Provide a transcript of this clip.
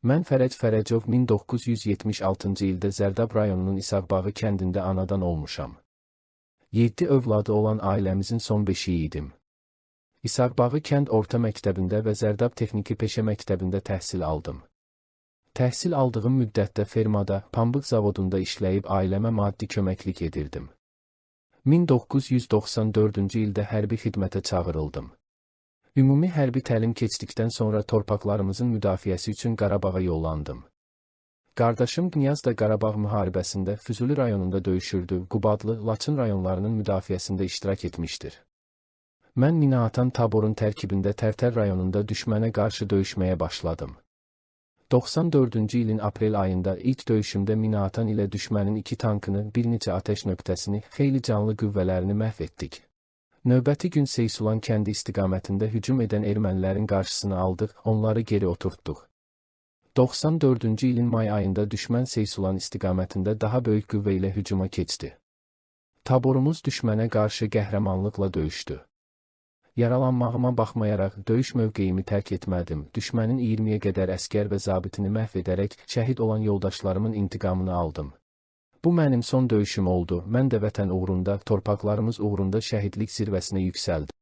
Mən Fərəc Fərəcov 1976-cı ildə Zərdab rayonunun İsaqbağı kəndində anadan olmuşam. 7 övladı olan ailəmizin son beşiyi idim. İsaqbağı kənd orta məktəbində və Zərdab Texniki Peşə məktəbində təhsil aldım. Təhsil aldığım müddətdə fermada, pambıq zavodunda işləyib ailəmə maddi köməklik edirdim. 1994-cü ildə hərbi xidmətə çağırıldım. Ümumi hərbi təlim keçdikdən sonra torpaqlarımızın müdafiəsi üçün Qarabağa yollandım. Qardaşım Knyaz da Qarabağ müharibəsində Füzuli rayonunda döyüşürdü, Qubadlı, Laçın rayonlarının müdafiəsində iştirak etmişdir. Mən minaatan taborun tərkibində Tərtər rayonunda düşmənə qarşı döyüşməyə başladım. 94-cü ilin aprel ayında ilk döyüşümdə minaatan ilə düşmənin 2 tankını, bir neçə atəş nöqtəsini, xeyli canlı qüvvələrini məhv etdik. Növbəti gün Seysulan kəndi istiqamətində hücum edən ermənilərin qarşısını aldıq, onları geri oturtduq. 94-cü ilin may ayında düşmən Seysulan istiqamətində daha böyük qüvvə ilə hücuma keçdi. Taborumuz düşmənə qarşı qəhrəmanlıqla döyüşdü. Yaralanmağıma baxmayaraq döyüş mövqeyimi tərk etmədim, düşmənin 20-yə qədər əskər və zabitini məhv edərək şəhid olan yoldaşlarımın intiqamını aldım. Bu mənim son döyüşüm oldu, mən də vətən uğrunda, torpaqlarımız uğrunda şəhidlik zirvəsinə yüksəldim.